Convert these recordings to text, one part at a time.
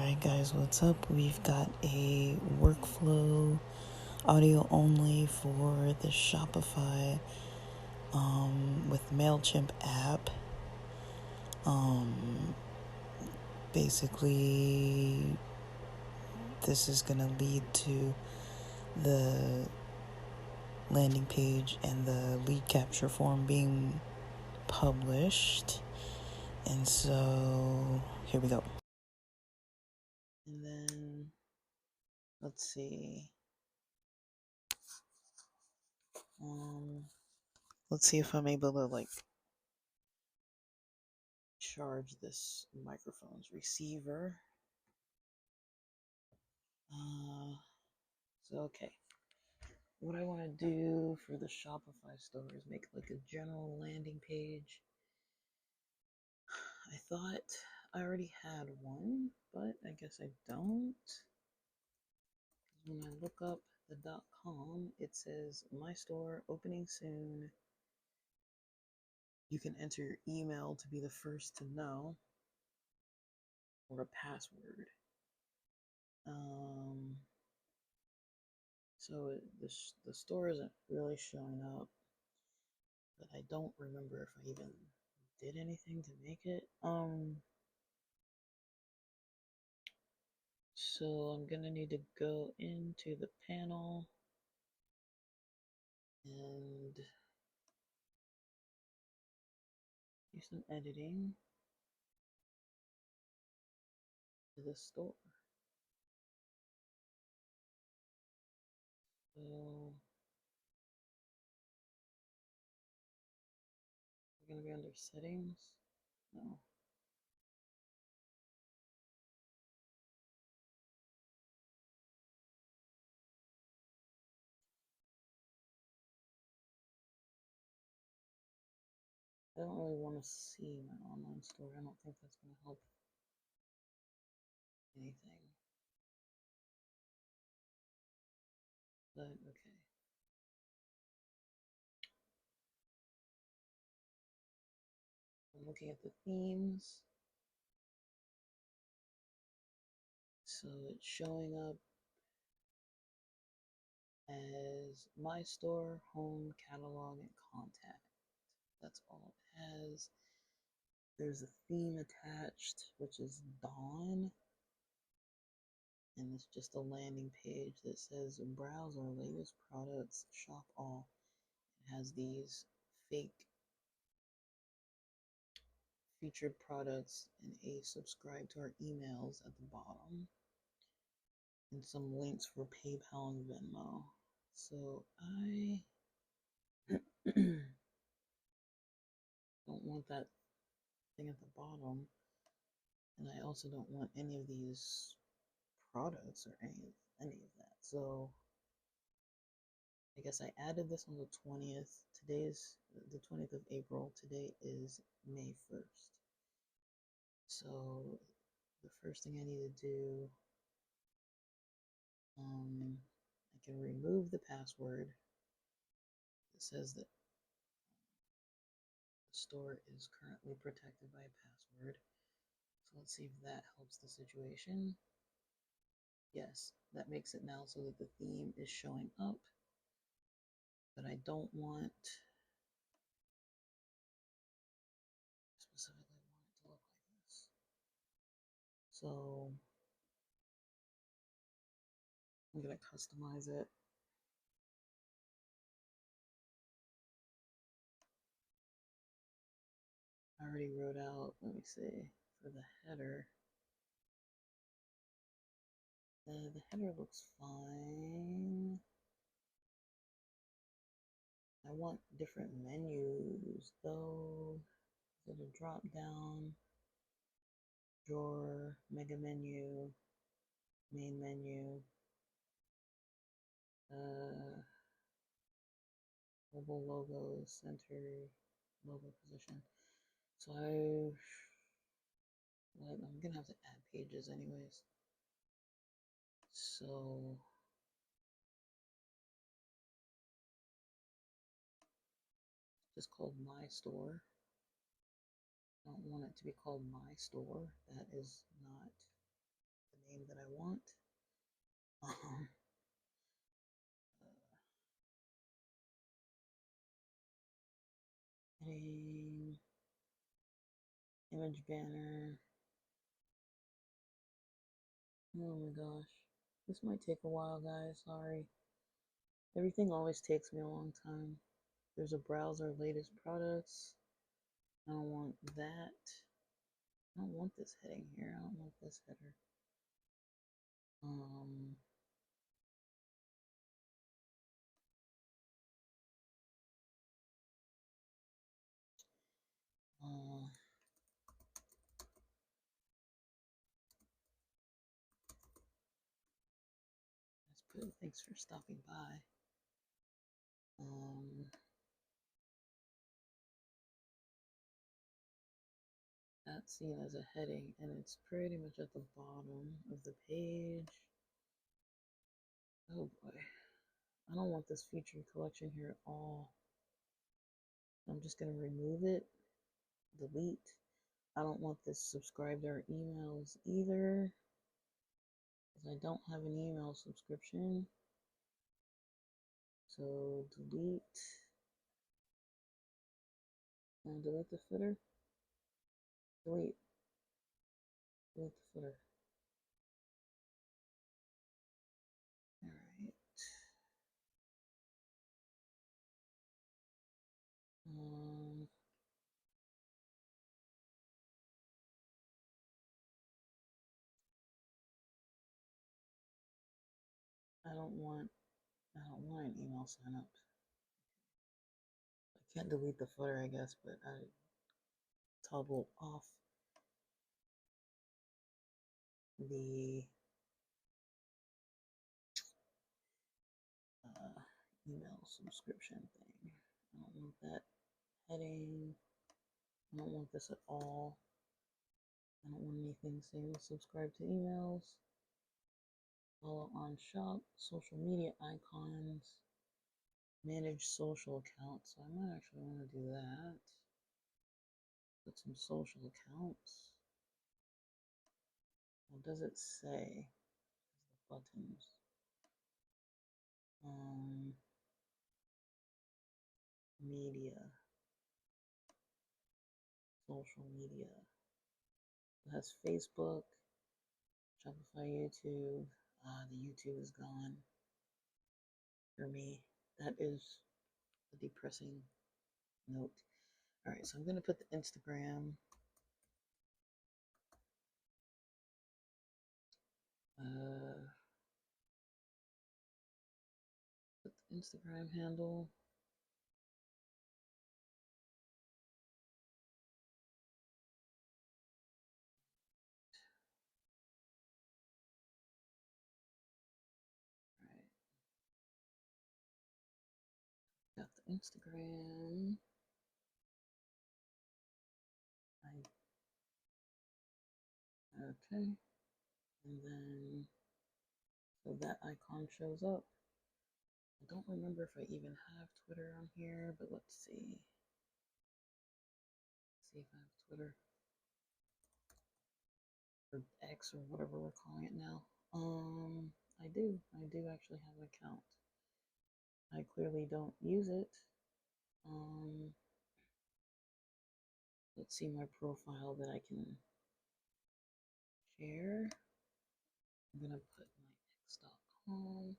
Alright guys, what's up? We've got a workflow audio only for the Shopify with MailChimp app. Basically, this is going to lead to the landing page and the lead capture form being published. And so, here we go. And then, let's see. Let's see if I'm able to charge this microphone's receiver. Okay. What I want to do for the Shopify store is make like a general landing page. I thought I already had one, but I guess I don't. When I look up the .com, it says my store opening soon. You can enter your email to be the first to know, or a password. So the store isn't really showing up, but I don't remember if I even did anything to make it. So I'm gonna need to go into the panel and do some editing to the store. So we're gonna be under settings. No. I don't really want to see my online store. I don't think that's gonna help anything. But okay. I'm looking at the themes. So it's showing up as my store, home, catalog, and contact. That's all it has. There's a theme attached, which is Dawn. And it's just a landing page that says browse our latest products, shop all. It has these fake featured products and a subscribe to our emails at the bottom. And some links for PayPal and Venmo. So I don't want that thing at the bottom. And I also don't want any of these products or any of that. So I guess I added this on the 20th. Today's the 20th of April. Today is May 1st. So the first thing I need to do, I can remove the password. It says that the store is currently protected by a password. So let's see if that helps the situation. Yes, that makes it now so that the theme is showing up. But I don't want specifically want it to look like this. So I'm gonna customize it. I already wrote out, let me see, for the header. The header looks fine. I want different menus though. Is it a drop down? Drawer, mega menu, main menu, mobile logo, center, logo position. So I'm gonna have to add pages anyways. So just called my store. I don't want it to be called my store. That is not everything that I want. Heading, image banner. Oh my gosh. This might take a while, guys. Sorry. Everything always takes me a long time. There's a browser latest products. I don't want that. I don't want this heading here. I don't want this header. Let's put thanks for stopping by. That's seen as a heading, and it's pretty much at the bottom of the page. Oh boy. I don't want this featured collection here at all. I'm just going to remove it, delete. I don't want this subscribe to our emails either, because I don't have an email subscription. So delete, and delete the footer. Delete the footer. All right. I don't want an email sign up. I can't delete the footer, I guess, but I toggle off the email subscription thing. I don't want that heading. I don't want this at all. I don't want anything saying subscribe to emails. Follow on shop, social media icons, manage social accounts. So I might actually want to do that. Put some social accounts. What does it say? The buttons. Media. Social media. It has Facebook, Shopify, YouTube. The YouTube is gone for me. That is a depressing note. All right, so I'm going to put the Instagram. Put the Instagram handle. Got the Instagram. Okay. And then, so that icon shows up. I don't remember if I even have Twitter on here, but let's see. Let's see if I have Twitter. Or X or whatever we're calling it now. I do actually have an account. I clearly don't use it. Let's see my profile that I can share. I'm gonna put my x.com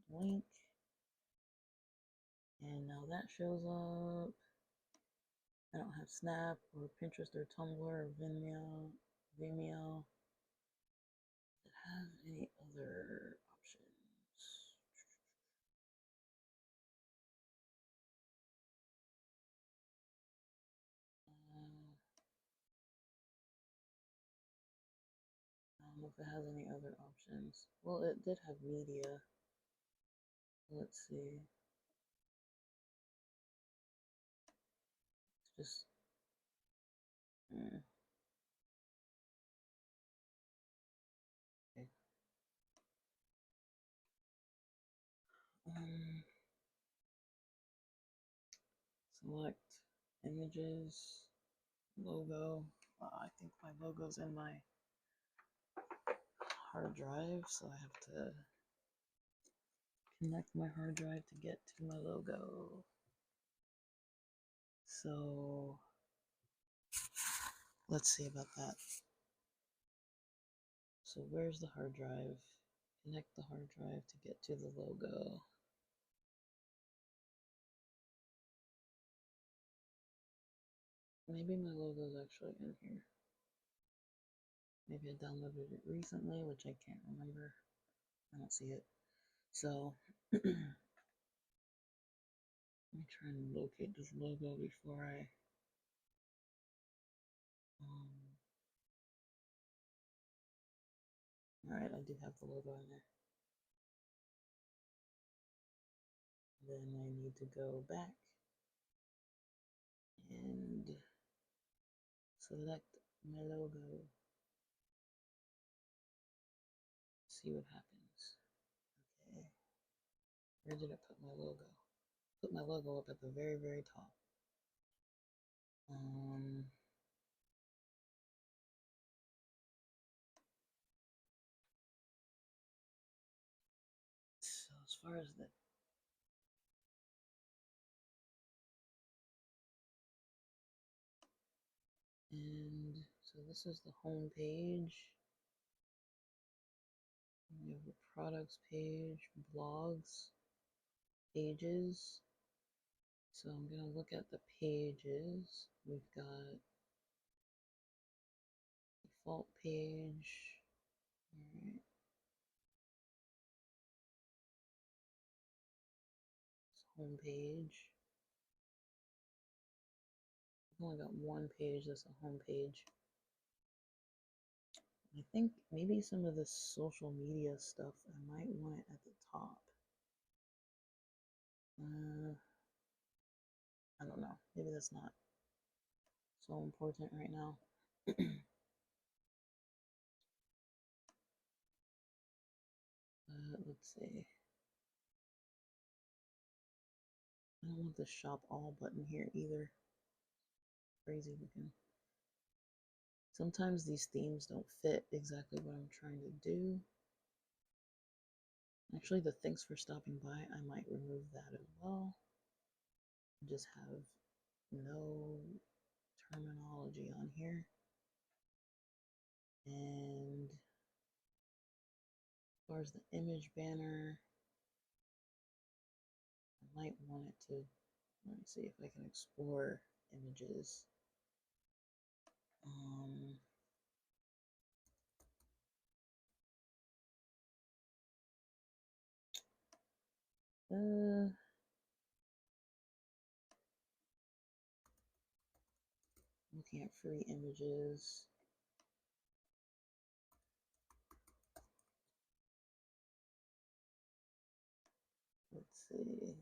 link, and now that shows up. I don't have Snap or Pinterest or Tumblr or Vimeo. Does it have any other options? I don't know if it has any other options. Well, it did have media. Let's see. It's just. Okay. Select images, logo. I think my logo's in my hard drive, so I have to connect my hard drive to get to my logo. So let's see about that. So where's the hard drive? Connect the hard drive to get to the logo. Maybe my logo is actually in here. Maybe I downloaded it recently, which I can't remember. I don't see it. So let me try and locate this logo before I Alright, I do have the logo in there. Then I need to go back and select my logo. See what happens. Okay. Where did I put my logo? Put my logo up at the very, very top. So as far as the so this is the home page. We have the products page, blogs, pages. So I'm going to look at the pages. We've got default page. All right. Home page. I've only got one page that's a home page. I think maybe some of the social media stuff, I might want it at the top. I don't know. Maybe that's not so important right now. Let's see. I don't want the shop all button here either. Crazy looking. Sometimes these themes don't fit exactly what I'm trying to do. Actually, the thanks for stopping by, I might remove that as well. Just have no terminology on here. And as far as the image banner, I might want it to, let me see if I can explore images. Looking at free images. Let's see.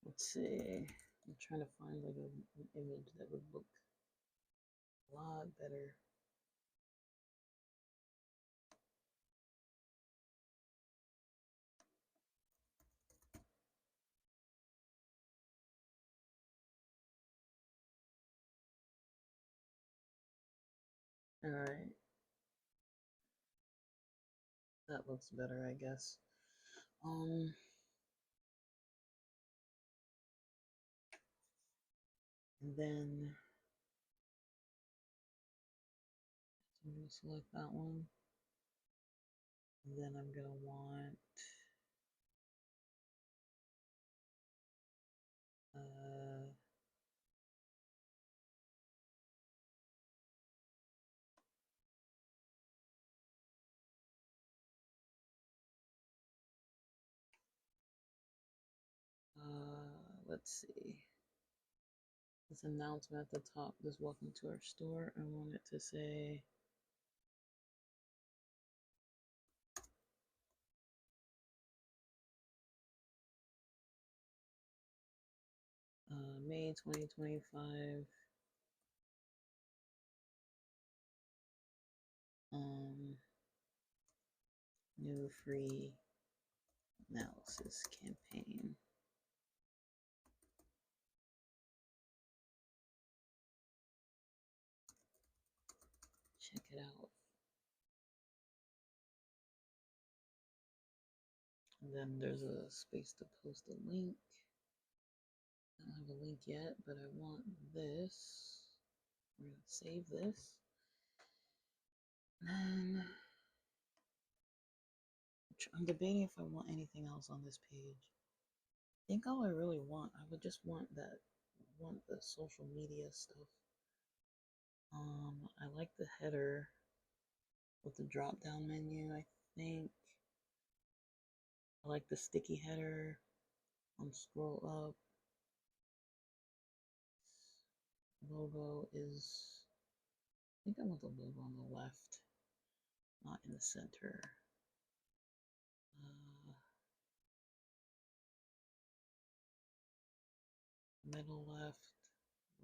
Let's see. I'm trying to find like an image that would look a lot better. All right. That looks better, I guess. And then I'm going to select that one. And then I'm going to want let's see. This announcement at the top, this welcome to our store. I want it to say May 2025. New free analysis campaign. Check it out. And then there's a space to post a link. I don't have a link yet, but I want this. We're going to save this. And I'm debating if I want anything else on this page. I think all I really want, I would just want the social media stuff. I like the header with the drop down menu. I think I like the sticky header. Scroll up. Logo is, I think I want the logo on the left, not in the center. Middle left,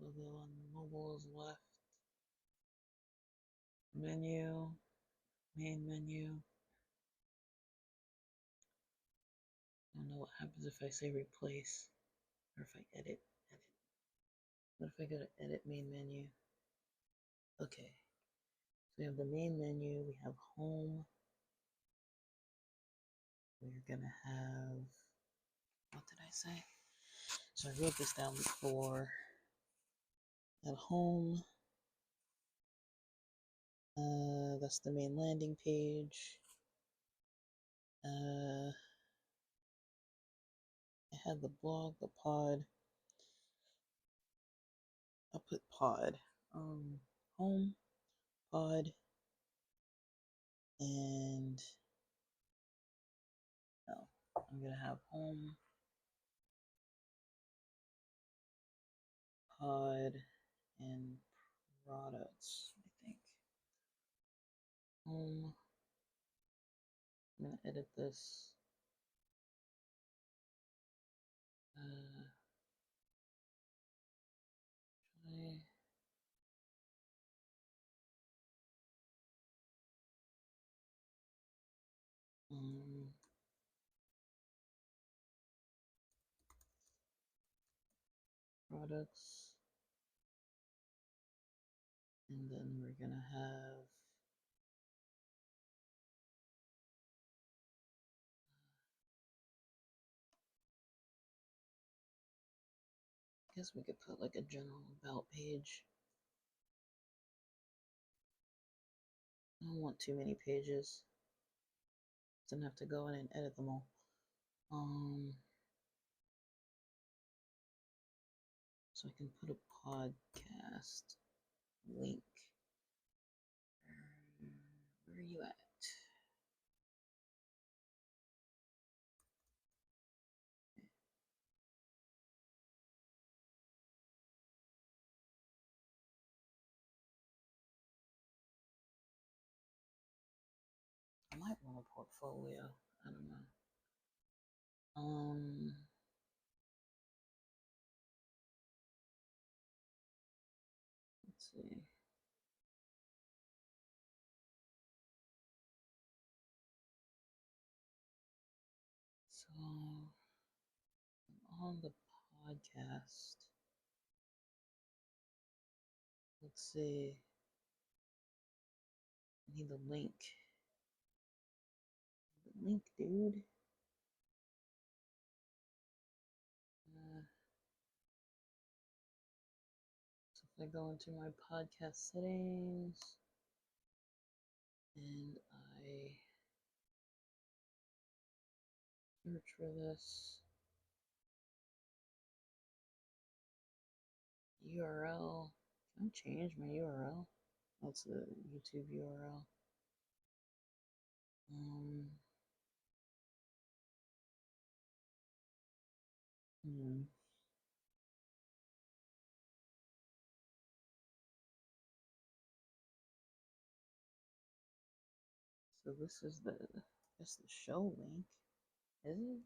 logo on mobile is left. Menu, main menu. I don't know what happens if I say replace, or if I edit. What if I go to edit main menu? Okay, so we have the main menu, we have home. We're gonna have, what did I say? So I wrote this down before. At home, that's the main landing page. I had the blog, the pod. I'll put pod. Home, pod, and no, I'm gonna have home, pod, and products. I think home. I'm gonna edit this. Try. Products, and then we're gonna have I guess we could put like a general about page. I don't want too many pages. Don't have to go in and edit them all. So I can put a podcast link. Where are you at? I might want a portfolio. I don't know. Let's see. So I'm on the podcast. Let's see. I need the link. The link, dude. So if I go into my podcast settings and I search for this URL, can I change my URL? That's the YouTube URL. So this is the show link, is it?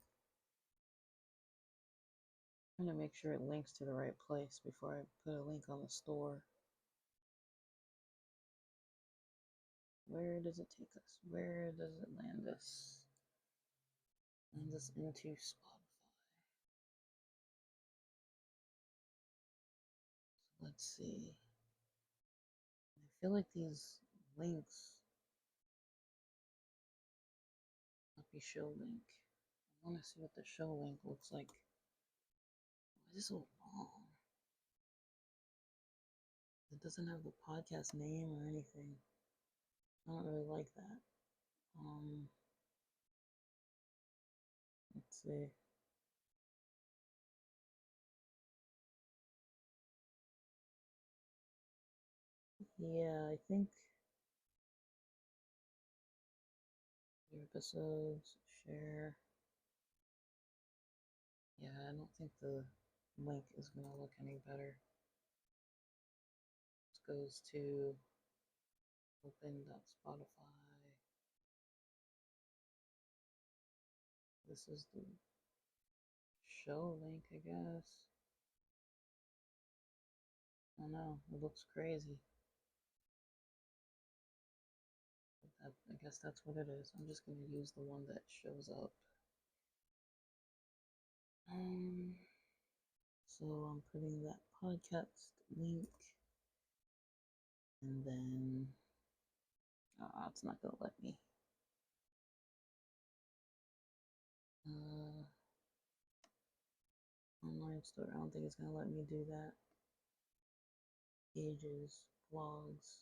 I'm trying to make sure it links to the right place before I put a link on the store. Where does it take us? Where does it land us? Land us into Spotify. So let's see. I feel like these links might be show link. I want to see what the show link looks like. Why is it so long? It doesn't have the podcast name or anything. I don't really like that. Let's see. Yeah, I think your episodes, share. Yeah, I don't think the link is going to look any better. This goes to open.spotify. This is the show link, I guess. I don't know, it looks crazy. But I guess that's what it is. I'm just going to use the one that shows up. So I'm putting that podcast link, and then it's not gonna let me. Online store. I don't think it's gonna let me do that. Pages, blogs.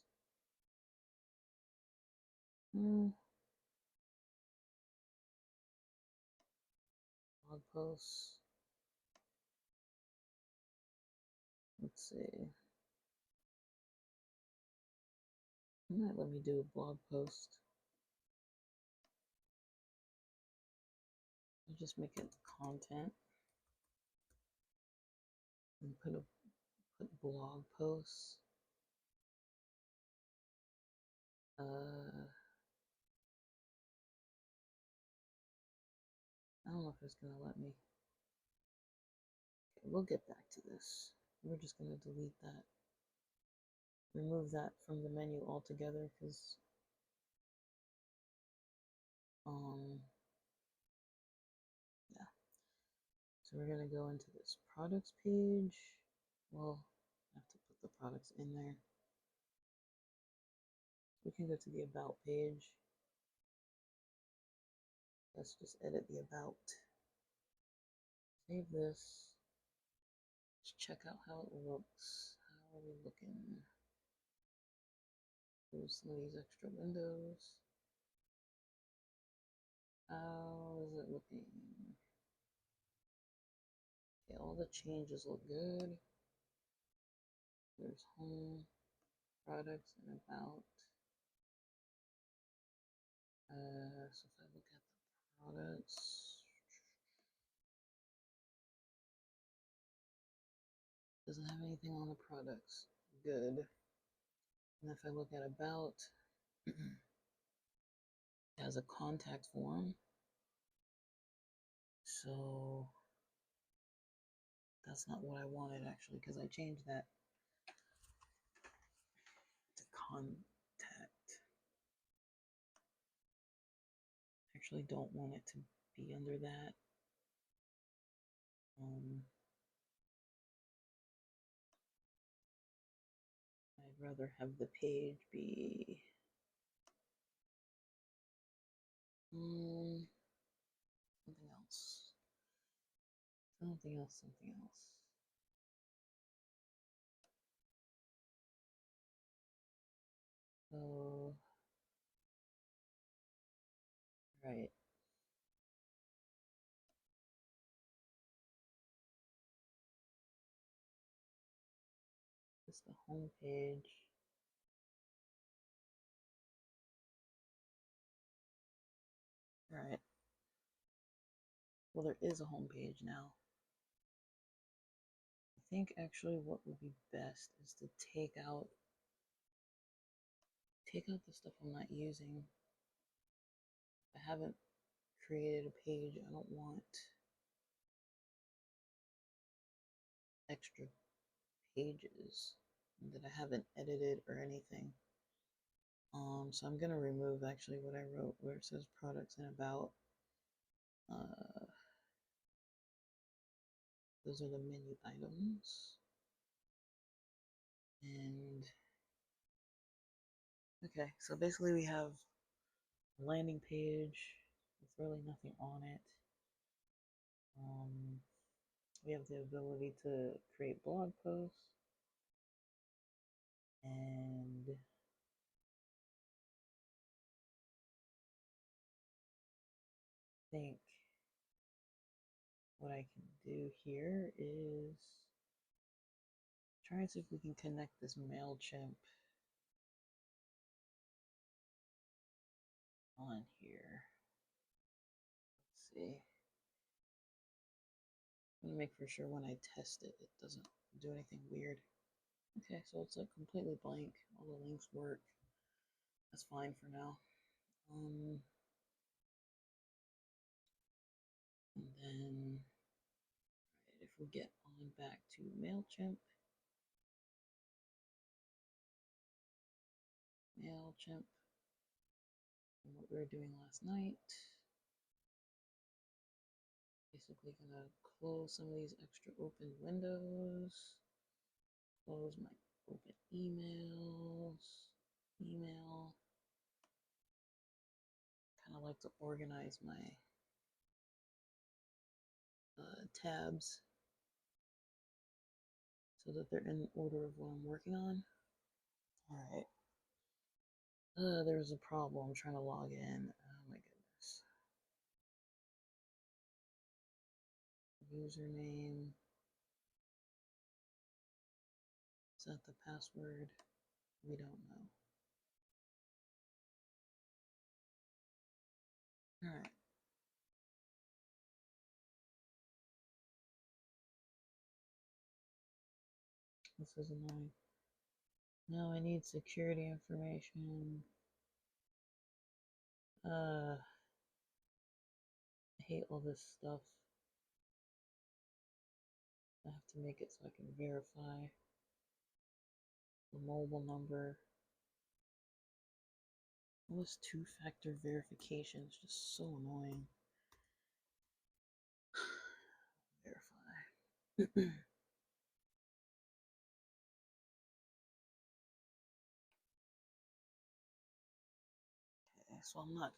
Blog posts. Let's see. It might let me do a blog post. I'll just make it content and put blog posts. I don't know if it's gonna let me. Okay, we'll get back to this. We're just gonna delete that. Remove that from the menu altogether because yeah. So we're gonna go into this products page. Well, I have to put the products in there. We can go to the about page. Let's just edit the about. Save this. Let's check out how it looks. How are we looking? Close some of these extra windows. How is it looking? Okay, all the changes look good. There's home, products, and about. So if I look at the products, doesn't have anything on the products. Good. And if I look at about, it has a contact form. So that's not what I wanted actually, because I changed that to contact. I actually don't want it to be under that. I'd rather have the page be something else. Something else. So, right. This is the home page. Right. Well, there is a home page now. I think actually what would be best is to take out the stuff I'm not using. I haven't created a page. I don't want extra pages that I haven't edited or anything. So I'm gonna remove actually what I wrote where it says products and about. Uh, those are the menu items. And okay, so basically we have a landing page with really nothing on it. We have the ability to create blog posts and think what I can do here is try and see if we can connect this MailChimp on here. Let's see. I'm gonna make for sure when I test it, it doesn't do anything weird. Okay, so it's like completely blank. All the links work. That's fine for now. And then, right, if we get on back to MailChimp, and what we were doing last night. Basically gonna close some of these extra open windows, close my open email, kind of like to organize my tabs so that they're in order of what I'm working on. All right. There's a problem trying to log in. Oh my goodness. Username. Is that the password? We don't know. All right. This is annoying. No, I need security information. I hate all this stuff. I have to make it so I can verify the mobile number. All this two-factor verification is just so annoying. Verify. Okay, so I'm not.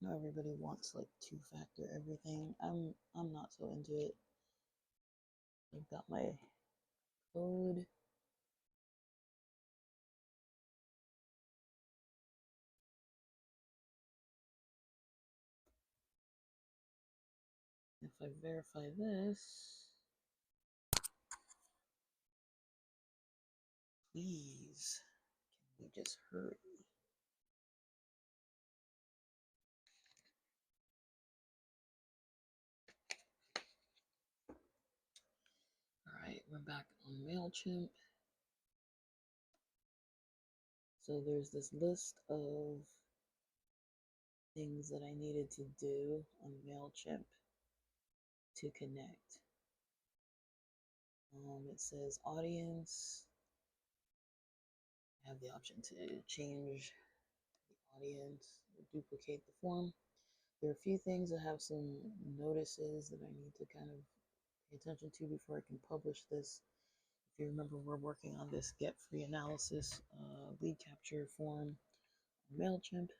Not everybody wants like two-factor everything. I'm not so into it. I've got my code. If I verify this, please, can we just hurry? Alright, we're back on MailChimp. So there's this list of things that I needed to do on MailChimp to connect. It says audience. I have the option to change the audience or duplicate the form. There are a few things that have some notices that I need to kind of pay attention to before I can publish this. If you remember, we're working on this get free analysis lead capture form on MailChimp,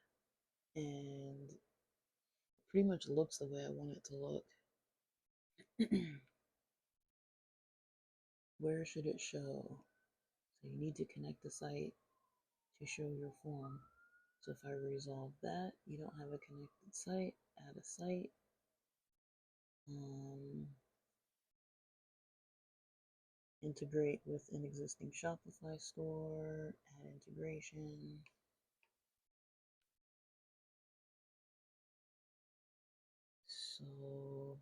and it pretty much looks the way I want it to look. Where should it show? So you need to connect the site to show your form. So if I resolve that, you don't have a connected site, add a site. Integrate with an existing Shopify store, add integration. So,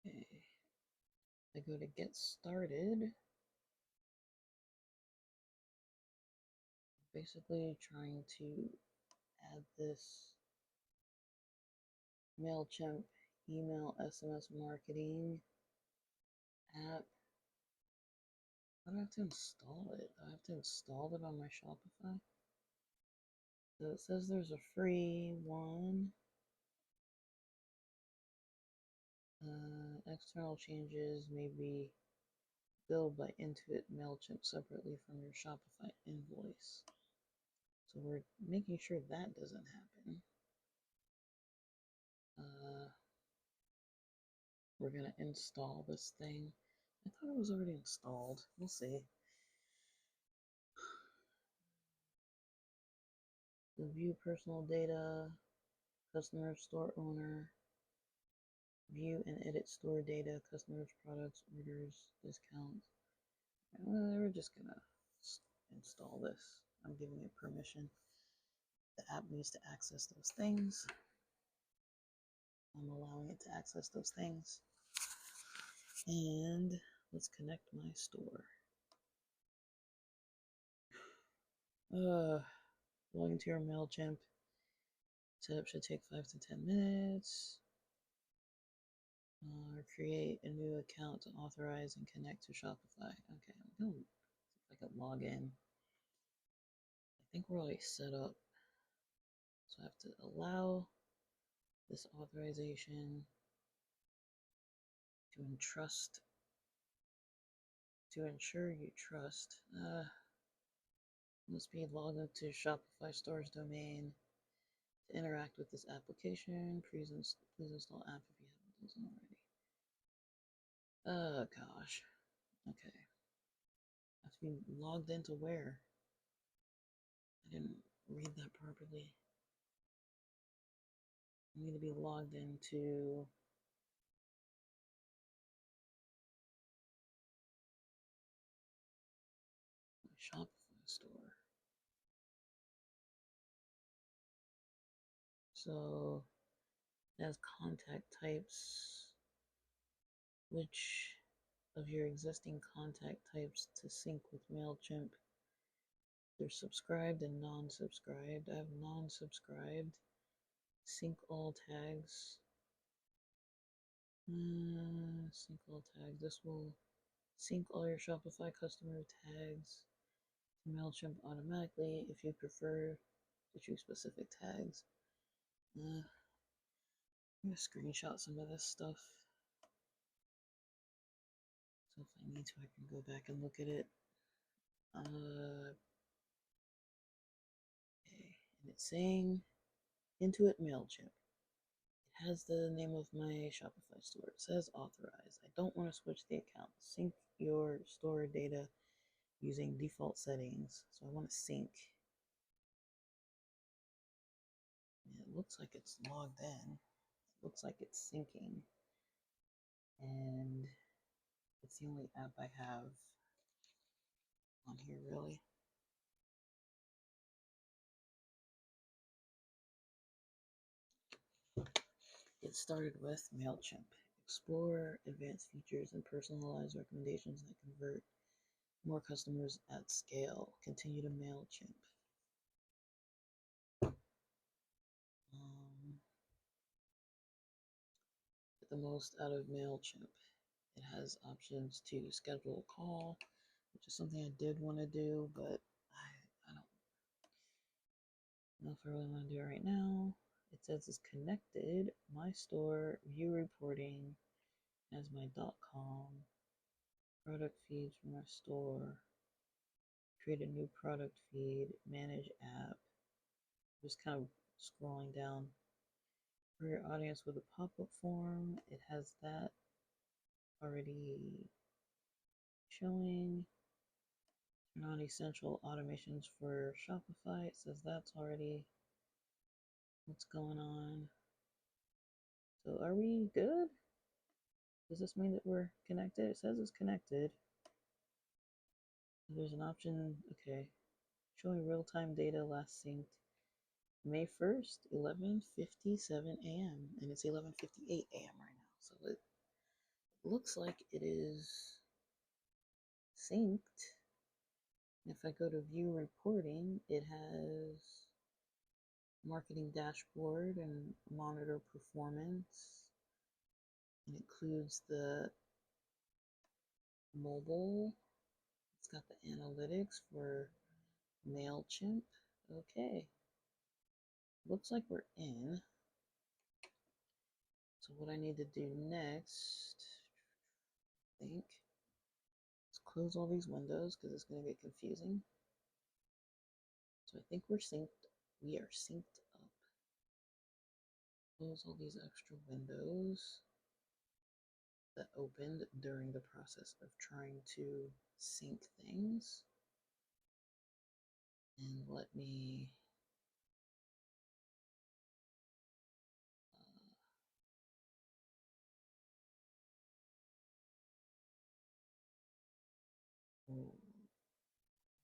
okay. I go to get started. Basically trying to add this MailChimp email SMS marketing app. I don't have to install it. I have to install it on my Shopify. So it says there's a free one. External changes may be billed by Intuit MailChimp separately from your Shopify invoice. So we're making sure that doesn't happen. We're gonna install this thing. I thought it was already installed. We'll see. View personal data, customer store owner, view and edit store data, customers, products, orders, discounts. We're just gonna install this. I'm giving it permission. The app needs to access those things. I'm allowing it to access those things. And let's connect my store. Log into your MailChimp. Setup should take 5 to 10 minutes. Create a new account to authorize and connect to Shopify. Okay, I'm going to see if I can log in. I think we're already set up. So I have to allow this authorization to entrust, to ensure you trust. Must be logged into Shopify store's domain to interact with this application. Please install app if you haven't done so already. Oh gosh. Okay. I have to be logged into where? I didn't read that properly. I need to be logged into my Shopify store. So it has contact types. Which of your existing contact types to sync with MailChimp? There's subscribed and non-subscribed. I have non-subscribed. Sync all tags. Sync all tags. This will sync all your Shopify customer tags to MailChimp automatically if you prefer to choose specific tags. I'm going to screenshot some of this stuff. So if I need to, I can go back and look at it. Okay. And it's saying Intuit MailChimp. It has the name of my Shopify store. It says authorize. I don't want to switch the account. Sync your store data using default settings. So I want to sync. It looks like it's logged in. It looks like it's syncing. And it's the only app I have on here, really. It started with MailChimp. Explore advanced features and personalized recommendations that convert more customers at scale. Continue to MailChimp. Get the most out of MailChimp. It has options to schedule a call, which is something I did want to do, but I don't know if I really want to do it right now. It says it's connected. My store, view reporting as my .com, product feeds from my store, create a new product feed, manage app. Just kind of scrolling down. For your audience with a pop-up form, it has that already showing. Non-essential automations for Shopify. It says that's already what's going on. So are we good? Does this mean that we're connected? It says it's connected. There's an option, okay, showing real-time data last synced May 1st, 11:57 a.m. and it's 11:58 a.m. right now. So it looks like it is synced. If I go to view reporting, it has marketing dashboard and monitor performance. It includes the mobile. It's got the analytics for MailChimp. Okay. Looks like we're in. So what I need to do next, I think, is close all these windows because it's going to get confusing. So I think we're synced. We are synced up. Close all these extra windows that opened during the process of trying to sync things. And let me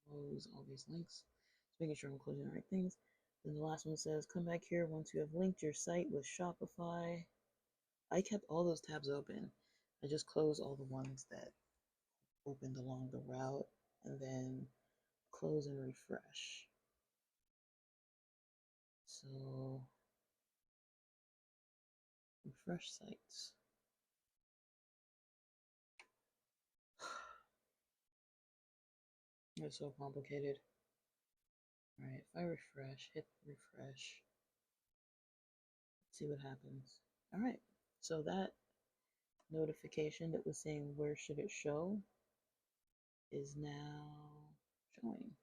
close all these links. Just making sure I'm closing the right things. Then the last one says, come back here once you have linked your site with Shopify. I kept all those tabs open. I just closed all the ones that opened along the route and then close and refresh. So refresh sites. It's so complicated. All right, if I refresh, hit refresh, see what happens. All right, so that notification that was saying where should it show is now showing.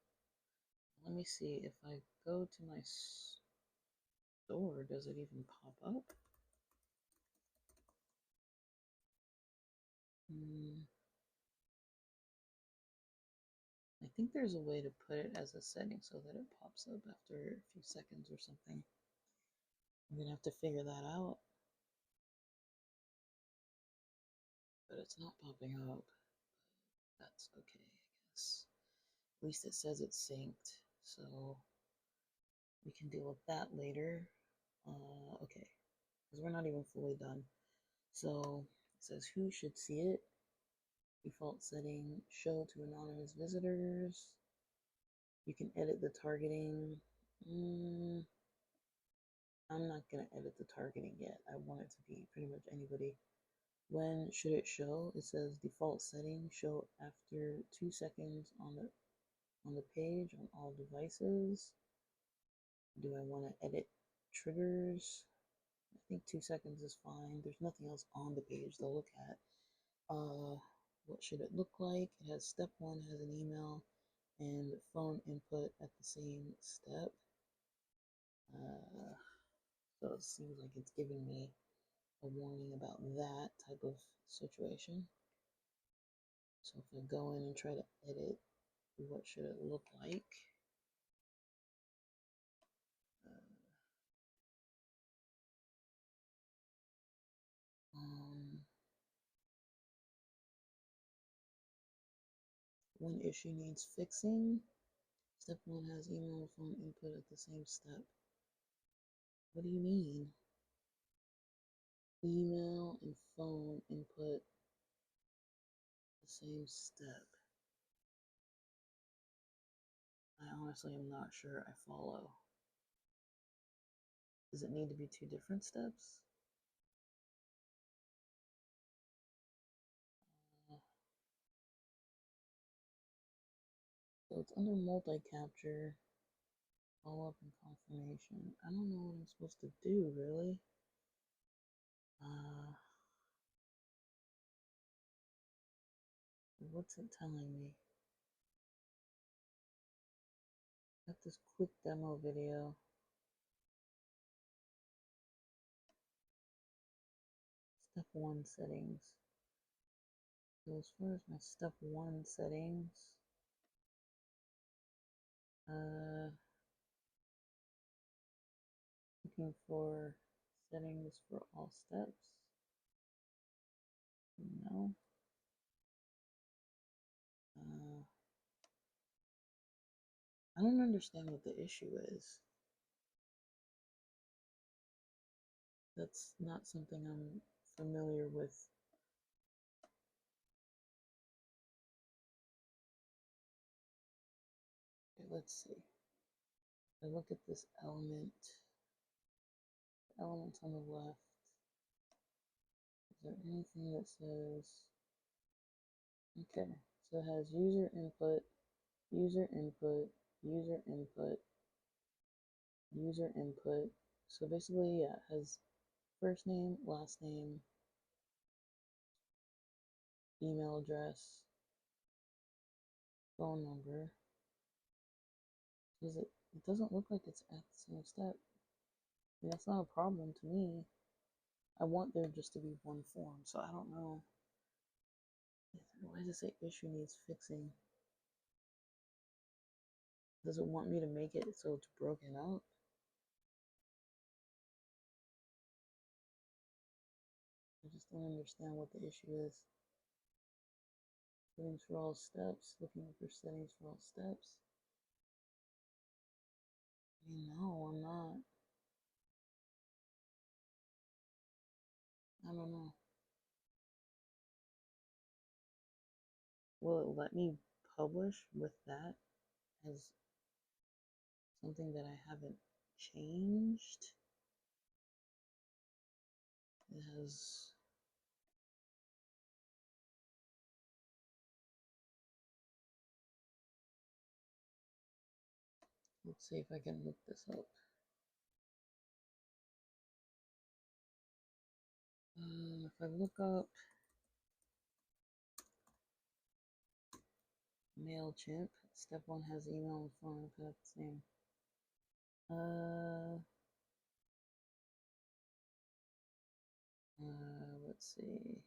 Let me see if I go to my store, does it even pop up? I think there's a way to put it as a setting so that it pops up after a few seconds or something. I'm gonna have to figure that out. But it's not popping up. That's okay, I guess. At least it says it's synced, so we can deal with that later. Okay, because we're not even fully done. So it says who should see it. Default setting, show to anonymous visitors. You can edit the targeting. I'm not going to edit the targeting yet. I want it to be pretty much anybody. When should it show? It says default setting, show after 2 seconds on the page on all devices. Do I want to edit triggers? I think 2 seconds is fine. There's nothing else on the page to look at. What should it look like? It has step 1 has an email and phone input at the same step. So it seems like it's giving me a warning about that type of situation. So if I go in and try to edit, what should it look like? One issue needs fixing. Step 1 has email and phone input at the same step. What do you mean? Email and phone input the same step. I honestly am not sure I follow. Does it need to be 2 different steps? So it's under multi-capture, follow-up and confirmation. I don't know what I'm supposed to do, really. What's it telling me? Got this quick demo video. Step 1 settings. So as far as my step 1 settings, looking for settings for all steps. No. I don't understand what the issue is. That's not something I'm familiar with. Okay, let's see. I look at this element. elements on the left. Is there anything that says, okay, so it has user input, user input, user input, user input. So basically, yeah, it has first name, last name, email address, phone number. Does it? It doesn't look like it's at the same step. I mean, that's not a problem to me. I want there just to be one form, so I don't know. Why does it say issue needs fixing? Does it want me to make it so it's broken up? I just don't understand what the issue is. Settings for all steps. Looking for settings for all steps. No, I'm not. I don't know. Will it let me publish with that as something that I haven't changed? It has. Let's see if I can look this up. If I look up MailChimp, step 1 has email and phone input at the same. Let's see.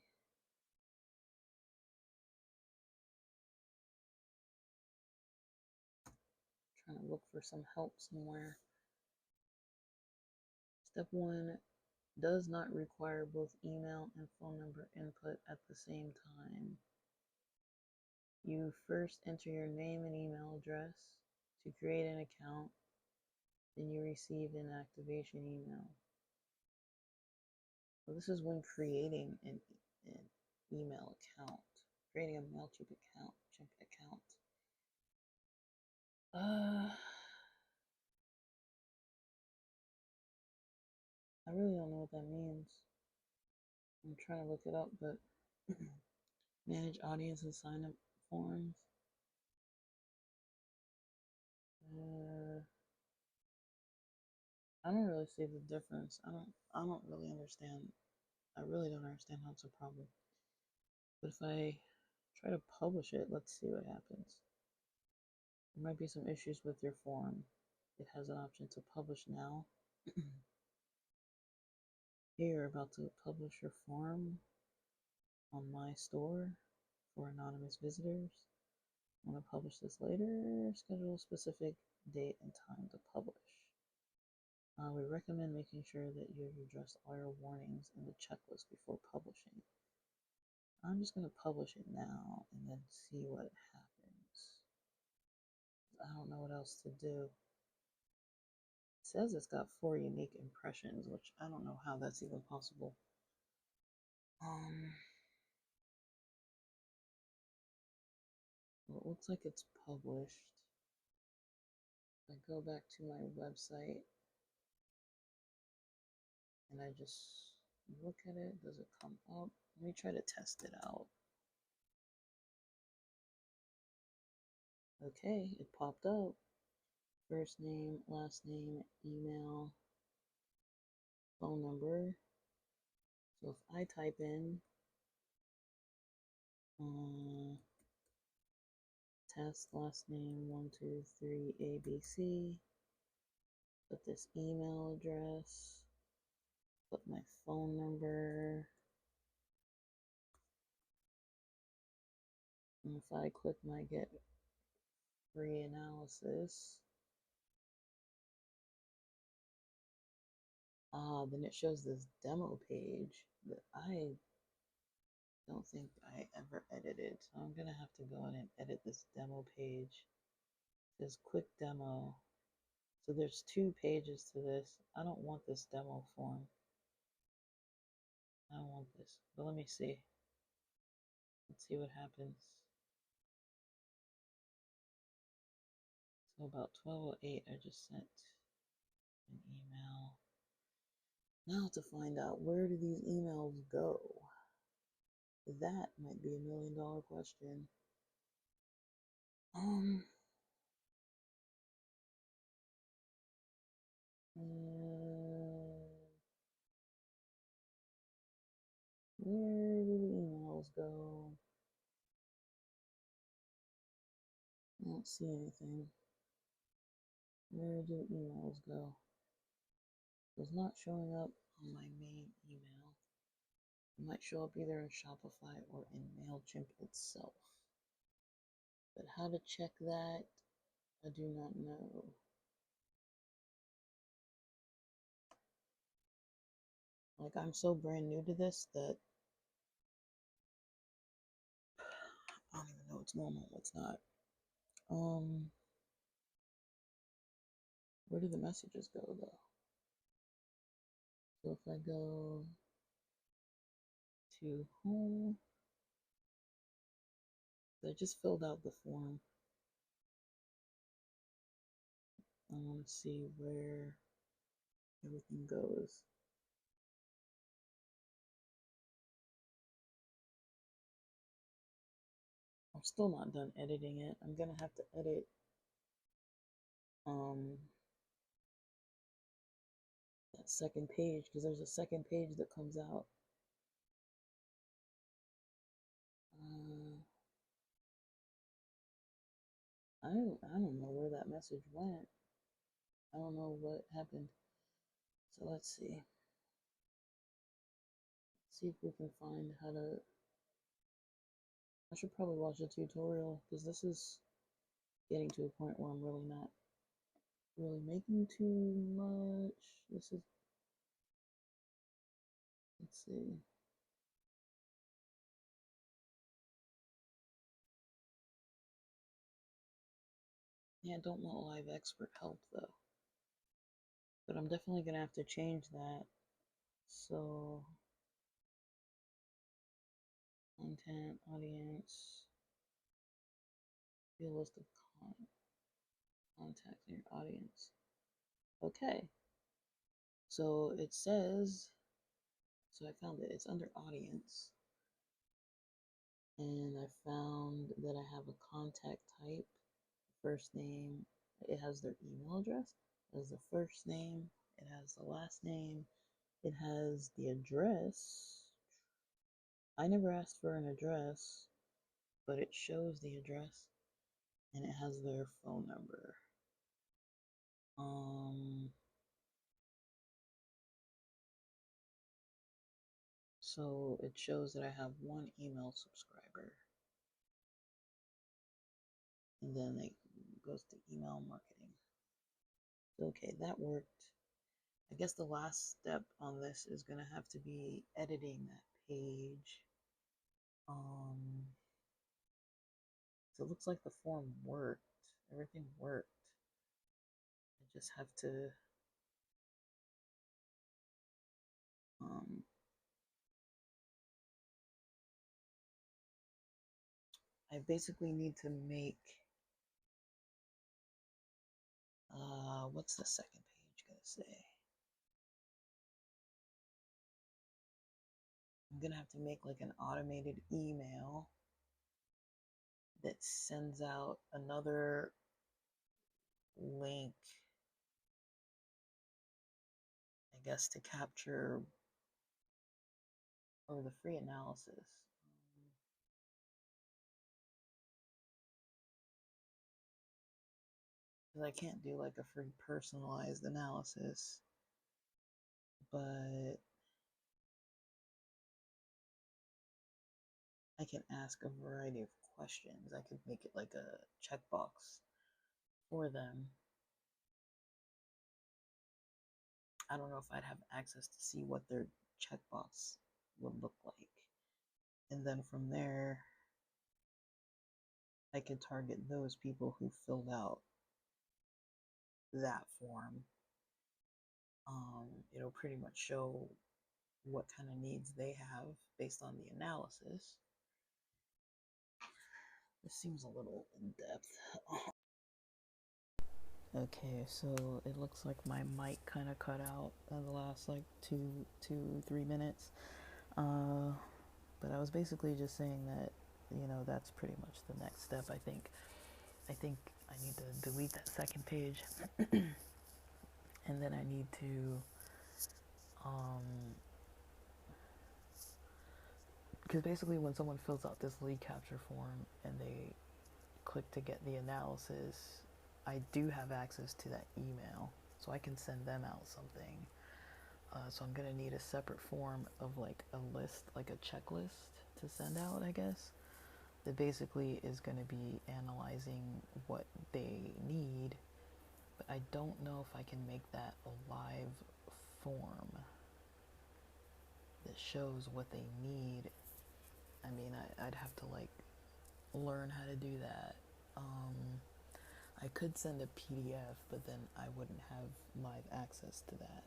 Trying to look for some help somewhere. Step 1 does not require both email and phone number input at the same time. You first enter your name and email address to create an account, then you receive an activation email. So this is when creating an email account, creating a MailChimp account. I really don't know what that means. I'm trying to look it up, but manage audience and sign up forms. I don't really see the difference. I don't really understand. I really don't understand how it's a problem. But if I try to publish it, let's see what happens. There might be some issues with your form. It has an option to publish now. Here, you're about to publish your form on my store for anonymous visitors. I want to publish this later. Schedule a specific date and time to publish. We recommend making sure that you've addressed all your warnings in the checklist before publishing. I'm just going to publish it now and then see what happens. I don't know what else to do. It says it's got 4 unique impressions, which I don't know how that's even possible. Well, it looks like it's published. If I go back to my website and I just look at it, does it come up? Let me try to test it out. Okay, it popped up. First name, last name, email, phone number. So if I type in test last name 123 ABC, put this email address, put my phone number, and if I click my get free analysis, then it shows this demo page that I don't think I ever edited. So I'm gonna have to go in and edit this demo page. It says quick demo. So there's 2 pages to this. I don't want this demo form. I don't want this. But let me see. Let's see what happens. So about 12:08, I just sent an email. Now to find out, where do these emails go? That might be $1 million question. Um, where do the emails go? I don't see anything. Where do emails go? It's not showing up on my main email. It might show up either in Shopify or in MailChimp itself. But how to check that, I do not know. Like, I'm so brand new to this that I don't even know what's normal, what's not. Where do the messages go though? So if I go to home, I just filled out the form. I want to see where everything goes. I'm still not done editing it. I'm gonna have to edit that second page because there's a second page that comes out. I don't know where that message went. I don't know what happened. So let's see. See if we can find how to. I should probably watch a tutorial because this is getting to a point where I'm really not really making too much. This is, let's see. Yeah, don't want live expert help though. But I'm definitely gonna have to change that. So, content, audience, be a list of contacts in your audience. Okay. So it says, so I found it. It's under audience. And I found that I have a contact type, first name, it has their email address, it has the first name, it has the last name, it has the address. I never asked for an address, but it shows the address, and it has their phone number. So it shows that I have one email subscriber, and then it goes to email marketing. Okay, that worked. I guess the last step on this is going to have to be editing that page. So it looks like the form worked. Everything worked. I just have to I basically need to make what's the second page gonna say? I'm gonna have to make like an automated email that sends out another link, I guess, to capture or the free analysis. Because I can't do like a free personalized analysis, but I can ask a variety of questions. I could make it like a checkbox for them. I don't know if I'd have access to see what their checkbox would look like. And then from there, I could target those people who filled out that form. It'll pretty much show what kind of needs they have based on the analysis. This seems a little in depth. Okay, so it looks like my mic kind of cut out in the last like 3 minutes. But I was basically just saying that, that's pretty much the next step. I think I need to delete that second page, and then I need to, because basically when someone fills out this lead capture form and they click to get the analysis, I do have access to that email, so I can send them out something. So I'm gonna need a separate form of like a list, like a checklist to send out, I guess, that basically is gonna be analyzing what they need, but I don't know if I can make that a live form that shows what they need. I mean, I'd have to like learn how to do that. I could send a PDF, but then I wouldn't have live access to that.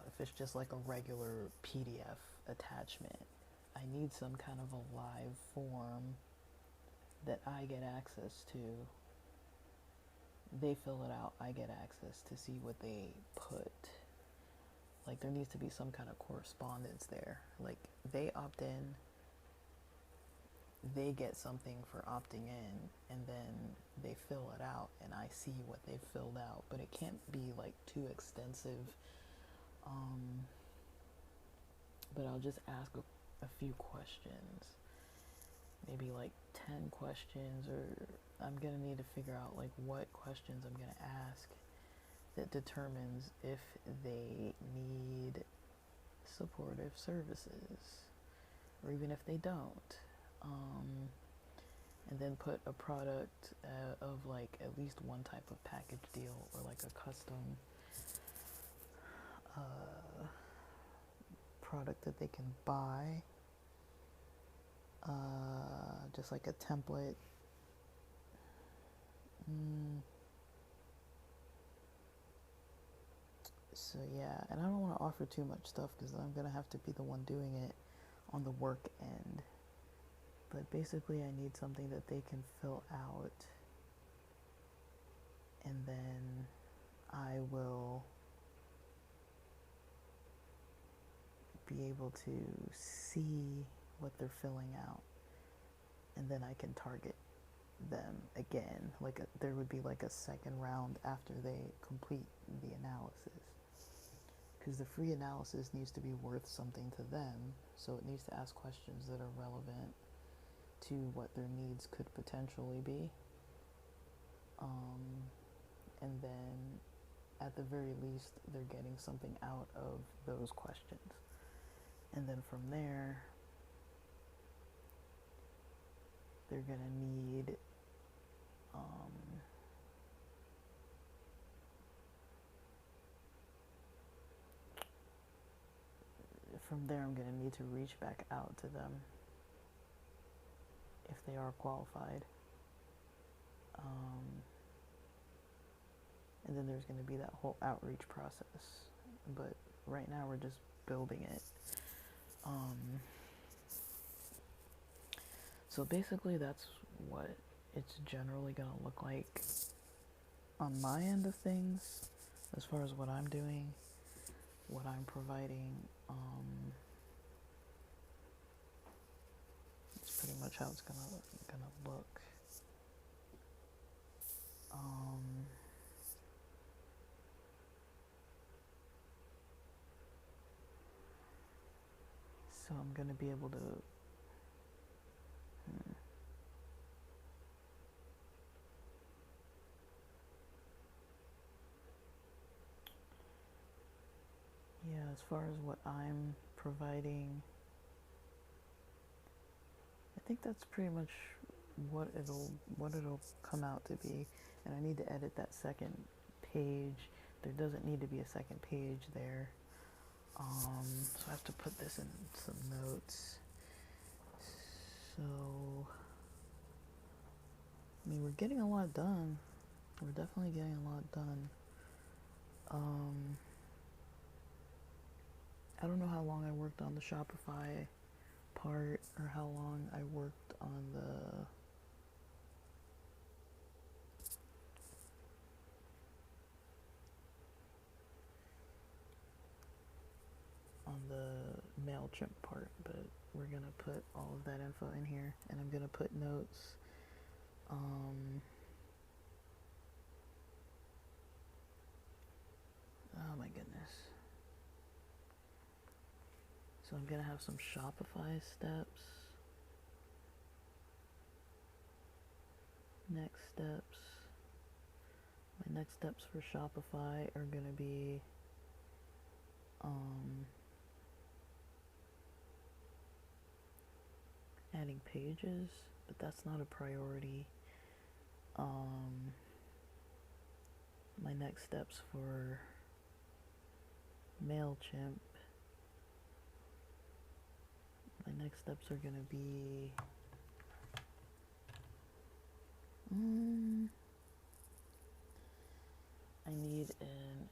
If it's just like a regular PDF attachment, I need some kind of a live form that I get access to. They fill it out, I get access to see what they put. Like, there needs to be some kind of correspondence there. Like, they opt in, they get something for opting in, and then they fill it out, and I see what they filled out. But it can't be like too extensive. But I'll just ask a few questions, maybe like 10 questions, or I'm gonna need to figure out like what questions I'm gonna ask that determines if they need supportive services, or even if they don't. And then put a product of like at least one type of package deal, or like a custom product that they can buy, just like a template. So yeah, and I don't want to offer too much stuff because I'm gonna have to be the one doing it on the work end. But basically I need something that they can fill out, and then I will be able to see what they're filling out, and then I can target them again. Like there would be like a second round after they complete the analysis, because the free analysis needs to be worth something to them, so it needs to ask questions that are relevant to what their needs could potentially be. And then at the very least they're getting something out of those questions. And then from there, they're gonna need from there I'm gonna need to reach back out to them if they are qualified. And then there's going to be that whole outreach process. But right now we're just building it. So basically that's what it's generally going to look like on my end of things, as far as what I'm doing, what I'm providing. It's pretty much how it's gonna look. So I'm gonna be able to as far as what I'm providing, I think that's pretty much what it'll come out to be. And I need to edit that second page. There doesn't need to be a second page there. So I have to put this in some notes. So, I mean, we're getting a lot done. We're definitely getting a lot done. I don't know how long I worked on the Shopify part, or how long I worked on MailChimp part, but we're going to put all of that info in here, and I'm going to put notes. Oh my goodness. So I'm going to have some Shopify steps. Next steps. My next steps for Shopify are going to be adding pages, but that's not a priority. My next steps for MailChimp. My next steps are going to be I need an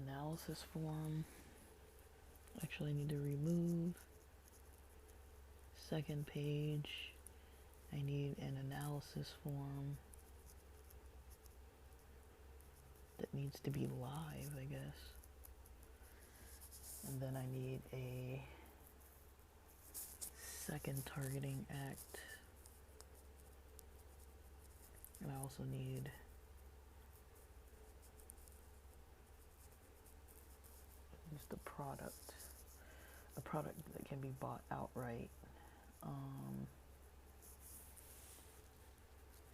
analysis form. Actually, I need to remove second page. I need an analysis form that needs to be live, I guess. And then I need a second targeting act. And I also need just a product that can be bought outright.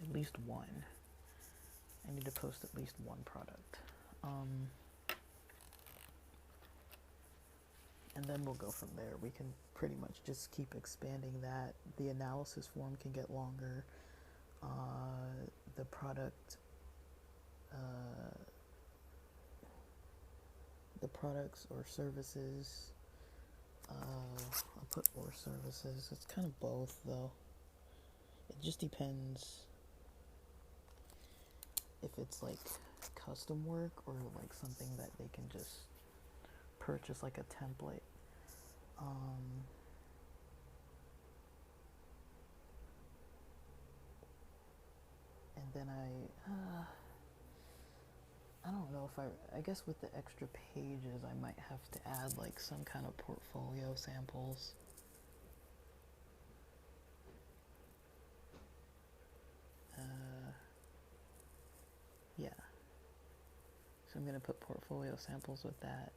At least one. I need to post at least one product. And then we'll go from there. We can pretty much just keep expanding that. The analysis form can get longer. The product, the products or services, I'll put or services. It's kind of both though. It just depends if it's like custom work or like something that they can just purchase like a template. And then I don't know if I guess with the extra pages I might have to add like some kind of portfolio samples. Yeah. So I'm going to put portfolio samples with that.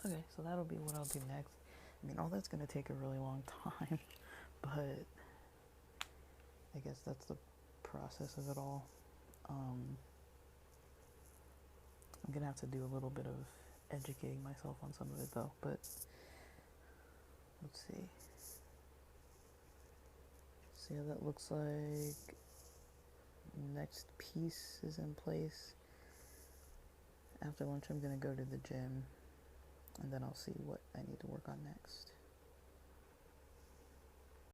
Okay, so that'll be what I'll do next. I mean, all that's going to take a really long time, but I guess that's the process of it all. I'm going to have to do a little bit of educating myself on some of it though, but let's see. See how that looks like. Next piece is in place. After lunch I'm going to go to the gym, and then I'll see what I need to work on next.